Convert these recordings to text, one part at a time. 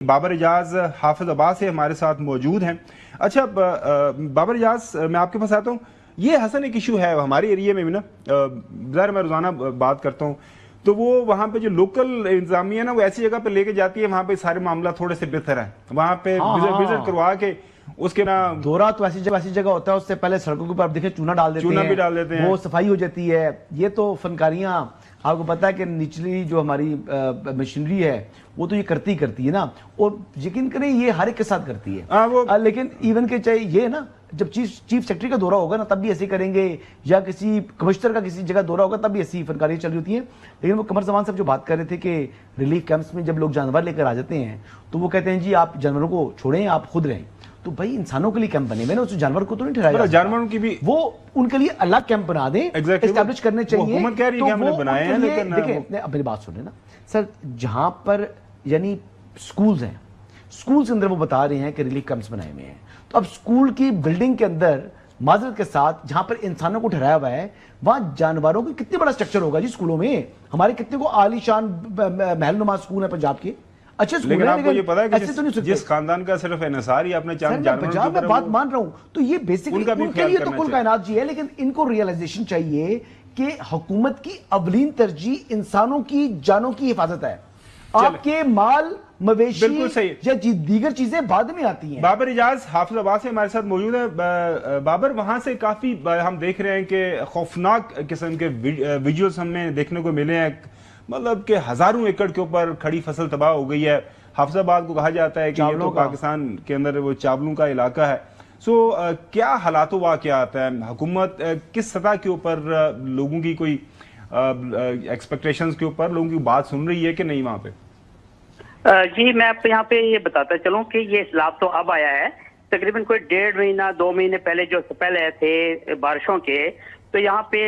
बाबर इजाज हाफिज अब्बास से हमारे साथ मौजूद हैं। अच्छा बाबर इजाज, मैं आपके पास आता हूँ। ये हसन एक इशू है हमारे एरिया में भी ना, ज़ाहिर मैं रोज़ाना बात करता हूँ, तो वो वहाँ पे जो लोकल इंतजामिया ना वो ऐसी जगह पे लेके जाती है वहाँ पे सारे मामला थोड़े से बेहतर है, वहाँ पे विजिट करवा के उसके ना दौरा तो ऐसी जगह होता है, उससे पहले सड़कों के ऊपर आप देखें चूना डाल देते हैं, वो सफाई हो जाती है। ये तो फनकारियाँ, आपको पता है कि निचली जो हमारी मशीनरी है वो तो ये करती है ना, और यकीन करें ये हर एक के साथ करती है। लेकिन इवन के चाहे ये ना, जब चीफ सेक्रेटरी का दौरा होगा ना तब भी ऐसे करेंगे, या किसी कमिश्नर का किसी जगह दौरा होगा तब भी ऐसी फनकारियाँ चल रही होती हैं। लेकिन वो कमर जमान साहब जो बात कर रहे थे कि रिलीफ कैंप्स में जब लोग जानवर लेकर आ जाते हैं तो वो कहते हैं जी आप जानवरों को छोड़ें, आप खुद रहें। तो भाई इंसानों के लिए कैंप बने हुए ना, उस जानवर को तो नहीं ठहराया, जानवरों की भी वो उनके लिए अलग कैंप बना दें, एस्टैब्लिश करने चाहिए। देखिए अब मेरी बात सुने ना सर, जहां पर यानी स्कूल्स हैं, स्कूल के अंदर वो बता रहे हैं कि रिलीफ कैंप्स बनाए हुए हैं, तो अब स्कूल की बिल्डिंग के अंदर माजरत के साथ जहां पर इंसानों को ठहराया हुआ है वहां जानवरों का कितने बड़ा स्ट्रक्चर होगा जी। स्कूलों में हमारे कितने को आलीशान महलनुमा स्कूल है पंजाब के, अच्छे स्कूल लेकिन आपको ये पता है कि जिस खानदान का सिर्फ एनएसआर ही अपने पंजाब में बात मान रहा हूं, तो ये बेसिकली उनके लिए तो कुल कायनात जी है। लेकिन इनको रियलाइजेशन चाहिए कि हुकूमत की अवलीन तरजीह इंसानों की जानों की हिफाजत है, आपके माल मवेशी या दीगर चीजें बाद में आती हैं। बाबर इजाज हाफिज अब्बास से हमारे साथ मौजूद है। बाबर, वहां से काफी हम देख रहे हैं कि खौफनाक किस्म के विजुअल्स हमें देखने को मिले हैं, मतलब कि हजारों एकड़ के ऊपर खड़ी फसल तबाह हो गई है। हाफिजाबाद को कहा जाता है कि ये तो पाकिस्तान के अंदर वो चावलों का इलाका है। क्या हालात वाक़या आता है, हुकूमत किस सतह के ऊपर लोगों की कोई एक्सपेक्टेशंस के ऊपर लोगों की बात सुन रही है कि नहीं वहां पे? जी मैं आप यहाँ पे ये बताता चलूं कि ये इस्लाफ तो अब आया है, तकरीबन कोई 1.5 महीना 2 महीने पहले जो पहले थे बारिशों के, तो यहाँ पे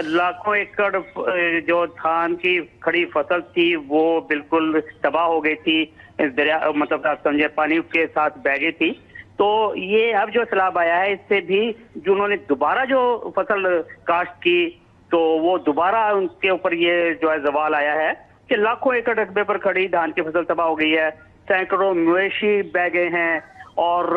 लाखों एकड़ जो धान की खड़ी फसल थी वो बिल्कुल तबाह हो गई थी, दरिया मतलब आप समझे पानी के साथ बह गई थी। तो ये अब जो सैलाब आया है इससे भी जिन्होंने दोबारा जो फसल काश्त की तो वो दोबारा उनके ऊपर ये जो है जवाल आया है कि लाखों एकड़ रकबे पर खड़ी धान की फसल तबाह हो गई है, सैकड़ों मवेशी बह गए हैं, और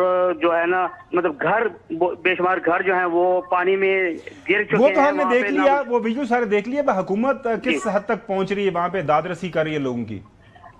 जो है ना मतलब घर बेशुमार घर जो है वो पानी में गिर चुके हैं। वो तो हमने देख लिया, वो वीडियो सारे देख लिया। हुकूमत किस हद तक पहुंच रही है वहां पे, दादरसी कर रही है लोगों की?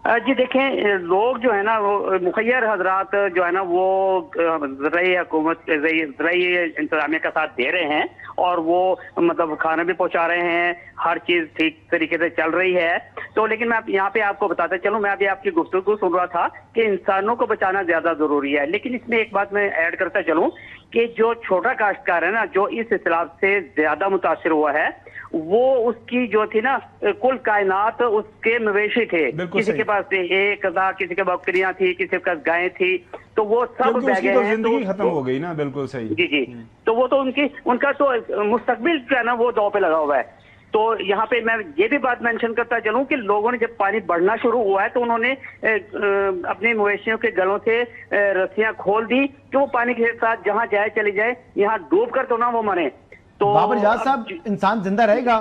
जी देखें, लोग जो है ना वो मुखैर हजरात जो है ना वो ज़राई हुकूमत ज़राई इंतजामिया का साथ दे रहे हैं, और वो मतलब खाना भी पहुंचा रहे हैं, हर चीज ठीक तरीके से चल रही है। तो लेकिन मैं यहाँ पे आपको बताता चलूं, मैं अभी आपकी गुफ्तगू सुन रहा था कि इंसानों को बचाना ज्यादा जरूरी है, लेकिन इसमें एक बात मैं ऐड करता चलूं कि जो छोटा काश्तकार है ना, जो इस सैलाब से ज्यादा मुतासिर हुआ है, वो उसकी जो थी ना कुल कायनात उसके मवेशी थे, किसी के पास 1,000, किसी के बकरियां थी, किसी के पास गायें थी, तो वो सब बह गए हैं। जिंदगी खत्म हो गई ना, बिल्कुल सही जी। तो वो तो उनका तो मुस्तकबिल जो है ना वो दांव पे लगा हुआ है। तो यहाँ पे मैं ये भी बात मेंशन करता चलूं कि लोगों ने जब पानी बढ़ना शुरू हुआ है तो उन्होंने अपने मवेशियों के गलों से रस्सियां खोल दी कि वो पानी के साथ जहां जाए चली जाए, यहाँ डूब कर तो ना वो मरे। तो बाबर इजाज साहब, इंसान जिंदा रहेगा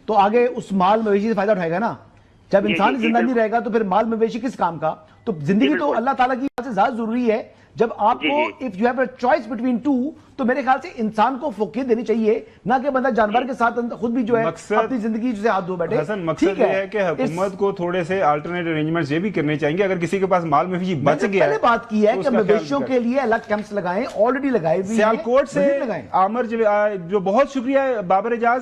तो आगे उस माल मवेशी से फायदा उठाएगा ना। जब इंसान जिंदा नहीं रहेगा तो फिर माल मवेशी किस काम का? तो जिंदगी तो अल्लाह ताला की से ज्यादा जरूरी है। जब आपको if you have a choice between two, तो मेरे ख्याल से इंसान को फोकियत देनी चाहिए, ना कि बंदा जानवर के साथ खुद भी जो है अपनी जिंदगी से हाथ धो बैठे। हसन, मकसद ये है कि हुकूमत को थोड़े से अल्टरनेट अरेंजमेंट्स ये भी करने चाहिए। अगर किसी के पास माल मवेशी बच गया, पहले बात की है कि मवेशियों के लिए अलग कैंप्स लगाएं, ऑलरेडी लगाए भी हैं। सियालकोट से आमर जो बहुत शुक्रिया बाबर इजाज।